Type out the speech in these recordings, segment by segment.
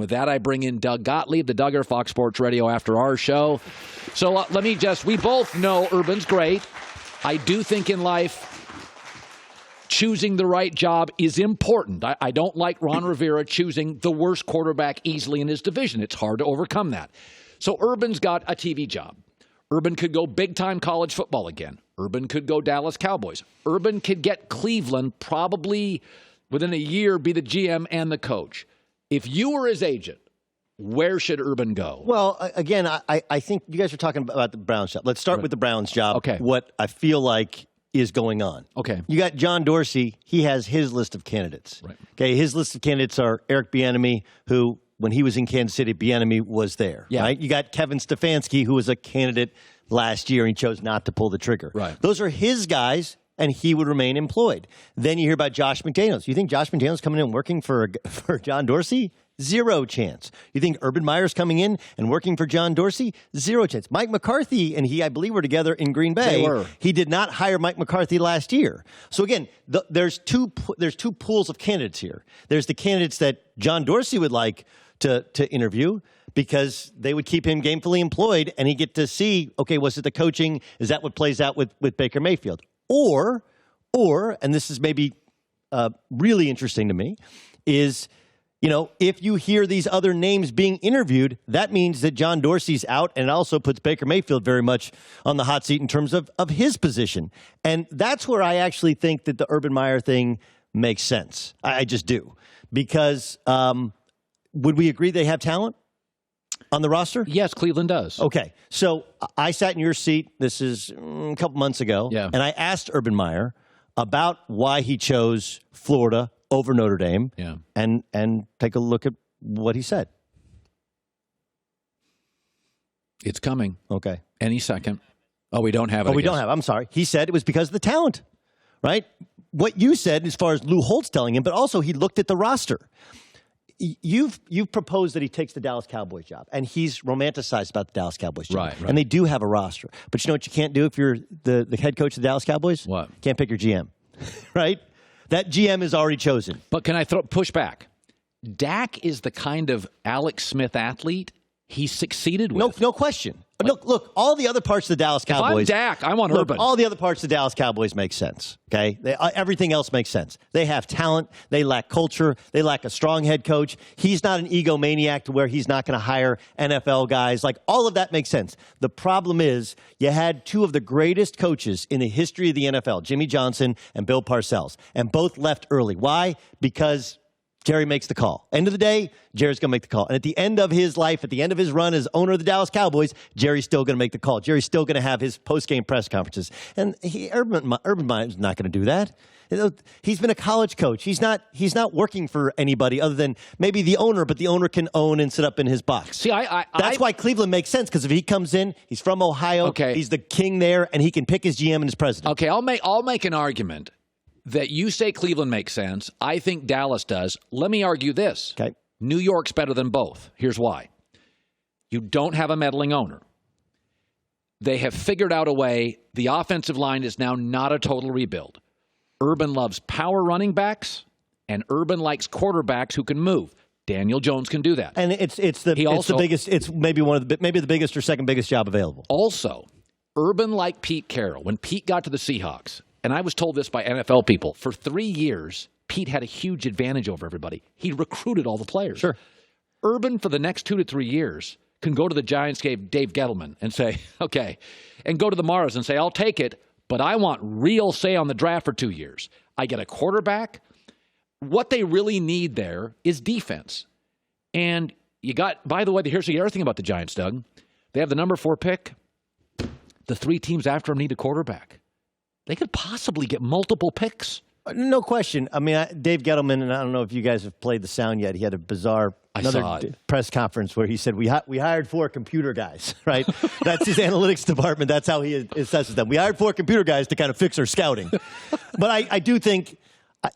With that, I bring in Doug Gottlieb, the Duggar, Fox Sports Radio After Our Show. So we both know Urban's great. I do think in life, choosing the right job is important. I don't like Ron Rivera choosing the worst quarterback easily in his division. It's hard to overcome that. So Urban's got a TV job. Urban could go big-time college football again. Urban could go Dallas Cowboys. Urban could get Cleveland, probably within a year, be the GM and the coach. If you were his agent, where should Urban go? Well, again, I think you guys are talking about the Browns job. Let's start with the Browns job. Okay. What I feel like is going on. Okay. You got John Dorsey. He has his list of candidates. Right. Okay. His list of candidates are Eric Bieniemy, who, when he was in Kansas City, Bieniemy was there. Yeah. Right. You got Kevin Stefanski, who was a candidate last year, and he chose not to pull the trigger. Right. Those are his guys, and he would remain employed. Then you hear about Josh McDaniels. You think Josh McDaniels coming in and working for John Dorsey? Zero chance. You think Urban Meyer's coming in and working for John Dorsey? Zero chance. Mike McCarthy and he, I believe, were together in Green Bay. They were. He did not hire Mike McCarthy last year. So again, there's two pools of candidates here. There's the candidates that John Dorsey would like to interview because they would keep him gainfully employed and he get to see, okay, was it the coaching? Is that what plays out with Baker Mayfield? Or, and this is maybe really interesting to me, is, you know, if you hear these other names being interviewed, that means that John Dorsey's out, and it also puts Baker Mayfield very much on the hot seat in terms of his position. And that's where I actually think that the Urban Meyer thing makes sense. I just do. Because would we agree they have talent on the roster? Yes, Cleveland does. Okay. So I sat in your seat, this is a couple months ago, and I asked Urban Meyer about why he chose Florida over Notre Dame, and take a look at what he said. It's coming. Okay. Any second. Oh, we don't have it. Oh, we don't have it. I'm sorry. He said it was because of the talent, right? What you said as far as Lou Holtz telling him, but also he looked at the roster. You've proposed that he takes the Dallas Cowboys job, and he's romanticized about the Dallas Cowboys job. Right. And they do have a roster. But you know what you can't do if you're the head coach of the Dallas Cowboys? What? Can't pick your GM, right? That GM is already chosen. But can I push back? Dak is the kind of Alex Smith athlete he succeeded with. No question. Look, all the other parts of the Dallas Cowboys. If I'm Dak, I want Urban. All the other parts of the Dallas Cowboys make sense, okay? Everything else makes sense. They have talent. They lack culture. They lack a strong head coach. He's not an egomaniac to where he's not going to hire NFL guys. Like, all of that makes sense. The problem is you had two of the greatest coaches in the history of the NFL, Jimmy Johnson and Bill Parcells, and both left early. Why? Because Jerry makes the call. End of the day, Jerry's going to make the call. And at the end of his life, at the end of his run as owner of the Dallas Cowboys, Jerry's still going to make the call. Jerry's still going to have his post-game press conferences. And Urban Meyer's not going to do that. He's been a college coach. He's not working for anybody other than maybe the owner, but the owner can own and sit up in his box. See, That's why Cleveland makes sense, because if he comes in, he's from Ohio, he's the king there, and he can pick his GM and his president. Okay, I'll make an argument that you say Cleveland makes sense. I think Dallas does. Let me argue this. Okay. New York's better than both. Here's why. You don't have a meddling owner. They have figured out a way. The offensive line is now not a total rebuild. Urban loves power running backs, and Urban likes quarterbacks who can move. Daniel Jones can do that. And it's the biggest. It's maybe the biggest or second biggest job available. Also, Urban liked Pete Carroll. When Pete got to the Seahawks, and I was told this by NFL people, for 3 years, Pete had a huge advantage over everybody. He recruited all the players. Sure. Urban, for the next 2 to 3 years, can go to the Giants' Dave Gettleman and say, okay, and go to the Maras and say, I'll take it, but I want real say on the draft for 2 years. I get a quarterback. What they really need there is defense. And you got, by the way, here's the other thing about the Giants, Doug. They have the number 4 pick. The 3 teams after them need a quarterback. They could possibly get multiple picks. No question. I mean, Dave Gettleman, and I don't know if you guys have played the sound yet. He had a bizarre press conference where he said, we hired 4 computer guys, right? That's his analytics department. That's how he assesses them. We hired 4 computer guys to kind of fix our scouting. But I do think,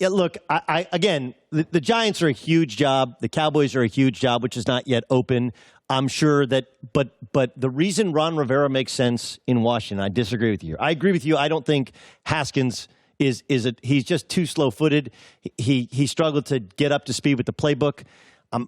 look, again, the Giants are a huge job. The Cowboys are a huge job, which is not yet open. I'm sure that, but the reason Ron Rivera makes sense in Washington, I disagree with you. I agree with you. I don't think Haskins he's just too slow-footed. He struggled to get up to speed with the playbook.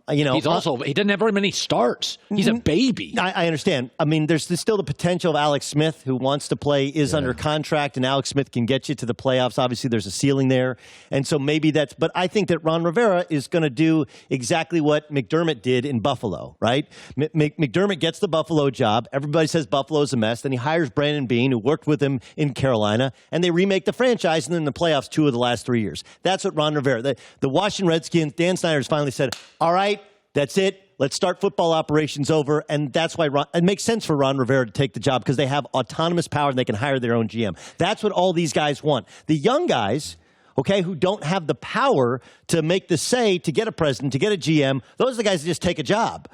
He doesn't have very many starts. He's a baby. I understand. I mean, there's still the potential of Alex Smith, who wants to play, is under contract, and Alex Smith can get you to the playoffs. Obviously, there's a ceiling there. And so maybe that's – but I think that Ron Rivera is going to do exactly what McDermott did in Buffalo, right? McDermott gets the Buffalo job. Everybody says Buffalo's a mess. Then he hires Brandon Beane, who worked with him in Carolina, and they remake the franchise, and then in the playoffs 2 of the last 3 years. That's what Ron Rivera – the Washington Redskins, Dan Snyder's finally said, all right, that's it. Let's start football operations over. And that's why it makes sense for Ron Rivera to take the job, because they have autonomous power and they can hire their own GM. That's what all these guys want. The young guys, okay, who don't have the power to make the say to get a president, to get a GM, those are the guys that just take a job.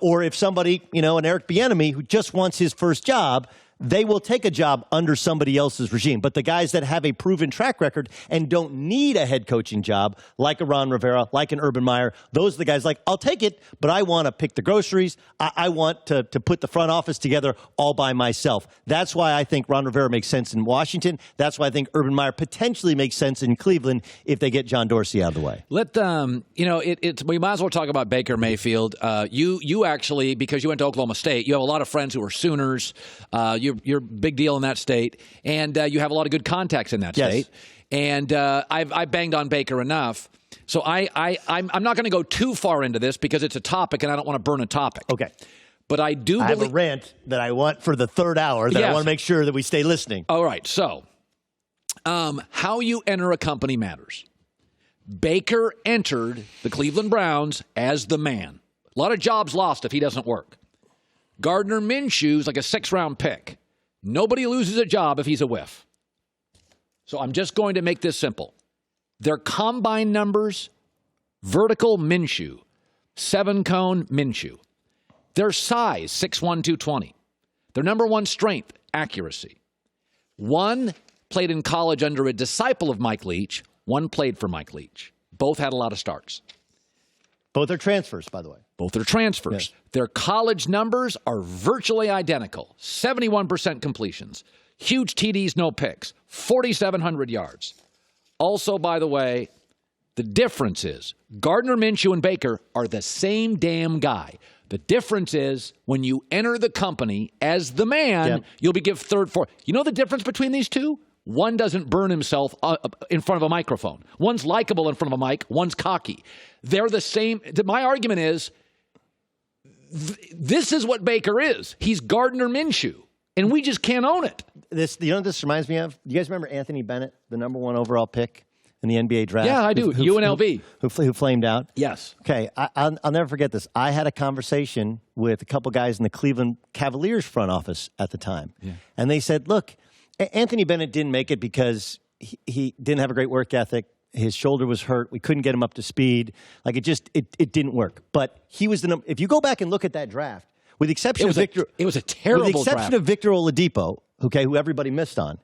Or if somebody, an Eric Bieniemy who just wants his first job, they will take a job under somebody else's regime. But the guys that have a proven track record and don't need a head coaching job, like a Ron Rivera, like an Urban Meyer, those are the guys like, I'll take it, but I want to pick the groceries. I want to put the front office together all by myself. That's why I think Ron Rivera makes sense in Washington. That's why I think Urban Meyer potentially makes sense in Cleveland if they get John Dorsey out of the way. We might as well talk about Baker Mayfield. You actually, because you went to Oklahoma State, you have a lot of friends who are Sooners. You're a big deal in that state, and you have a lot of good contacts in that state. And I've banged on Baker enough, so I'm not going to go too far into this because it's a topic, and I don't want to burn a topic. Okay, but I have a rant that I want for the third hour that I want to make sure that we stay listening. All right, so how you enter a company matters. Baker entered the Cleveland Browns as the man. A lot of jobs lost if he doesn't work. Gardner Minshew is like a 6th-round pick. Nobody loses a job if he's a whiff. So I'm just going to make this simple. Their combine numbers, vertical Minshew, 7-cone Minshew. Their size, 6'1", 220. Their number one strength, accuracy. One played in college under a disciple of Mike Leach. One played for Mike Leach. Both had a lot of starts. Both are transfers, by the way. Both are transfers. Yes. Their college numbers are virtually identical. 71% completions. Huge TDs, no picks. 4,700 yards. Also, by the way, the difference is Gardner Minshew and Baker are the same damn guy. The difference is when you enter the company as the man, you'll be given third, fourth. You know the difference between these two? One doesn't burn himself in front of a microphone. One's likable in front of a mic. One's cocky. They're the same. My argument is this is what Baker is. He's Gardner Minshew, and we just can't own it. This reminds me of? You guys remember Anthony Bennett, the number 1 overall pick in the NBA draft? Yeah, I do. UNLV. Who flamed out? Yes. Okay, I'll never forget this. I had a conversation with a couple guys in the Cleveland Cavaliers front office at the time, and they said, look, Anthony Bennett didn't make it because he didn't have a great work ethic. His shoulder was hurt. We couldn't get him up to speed. Like it didn't work. But he was if you go back and look at that draft, with the exception of Victor, it was a terrible draft. With the exception of Victor Oladipo, who everybody missed on,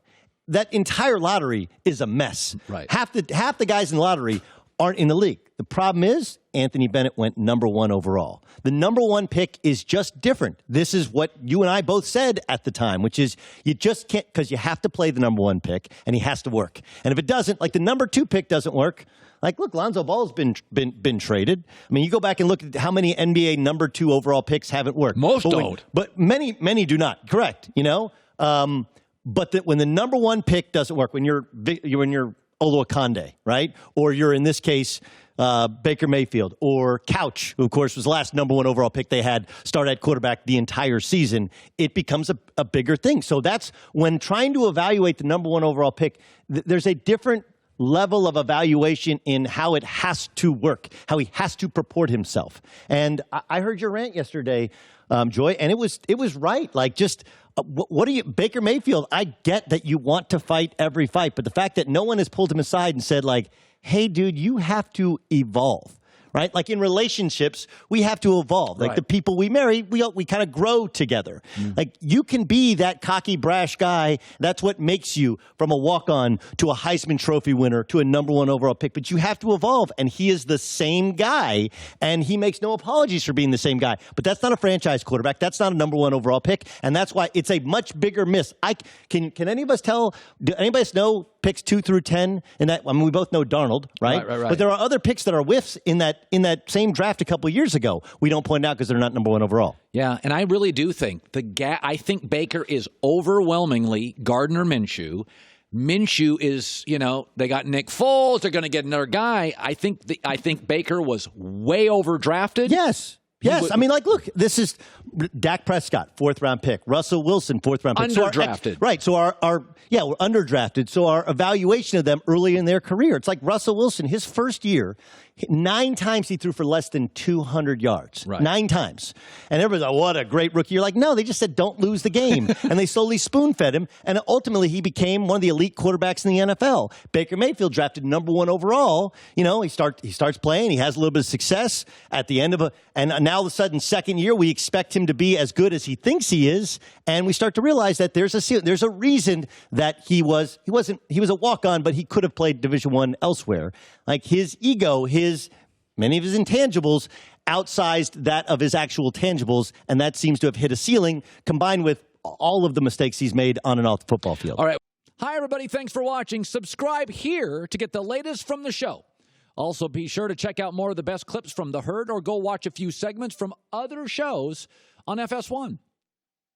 that entire lottery is a mess. Right. Half the guys in the lottery aren't in the league. The problem is Anthony Bennett went number 1 overall. The number 1 pick is just different. This is what you and I both said at the time, which is you just can't, because you have to play the number 1 pick, and he has to work. And if it doesn't, like the number 2 pick doesn't work, like look, Lonzo Ball's been traded. I mean, you go back and look at how many NBA number 2 overall picks haven't worked. Most don't. But many do not. Correct. But when the number 1 pick doesn't work, when you're Olu Akande, right? Or you're, in this case, Baker Mayfield or Couch, who, of course, was the last number 1 overall pick they had start at quarterback the entire season, it becomes a bigger thing. So that's when trying to evaluate the number 1 overall pick, there's a different level of evaluation in how it has to work, how he has to purport himself. And I heard your rant yesterday, Joy, and it was right. Like, just what do you, Baker Mayfield, I get that you want to fight every fight, but the fact that no one has pulled him aside and said, like, hey, dude, you have to evolve. Right? Like in relationships, we have to evolve. Like the people we marry, we kind of grow together. Like you can be that cocky, brash guy. That's what makes you from a walk-on to a Heisman Trophy winner to a number 1 overall pick. But you have to evolve. And he is the same guy. And he makes no apologies for being the same guy. But that's not a franchise quarterback. That's not a number 1 overall pick. And that's why it's a much bigger miss. Can any of us tell, do anybody know picks 2 through 10, and that, I mean, we both know Darnold, right? Right. But there are other picks that are whiffs in that same draft a couple of years ago. We don't point out because they're not number 1 overall. Yeah, and I really do think I think Baker is overwhelmingly Gardner Minshew. Minshew is, they got Nick Foles. They're going to get another guy. I think Baker was way overdrafted. Yes. I mean, look, this is Dak Prescott, 4th-round pick. Russell Wilson, 4th-round pick. Underdrafted. So we're underdrafted. So our evaluation of them early in their career, it's like Russell Wilson, his first year, 9 times he threw for less than 200 yards. Right. 9 times. And everybody's like, what a great rookie. You're like, no, they just said don't lose the game. And they slowly spoon-fed him. And ultimately, he became one of the elite quarterbacks in the NFL. Baker Mayfield drafted number 1 overall. He starts playing. He has a little bit of success at the end of and now all of a sudden, second year, we expect him to be as good as he thinks he is. And we start to realize that there's a reason that he was a walk-on, but he could have played Division I elsewhere. Like his ego, many of his intangibles outsized that of his actual tangibles, and that seems to have hit a ceiling, combined with all of the mistakes he's made on and off the football field. All right. Hi, everybody. Thanks for watching. Subscribe here to get the latest from the show. Also, be sure to check out more of the best clips from The Herd or go watch a few segments from other shows on FS1.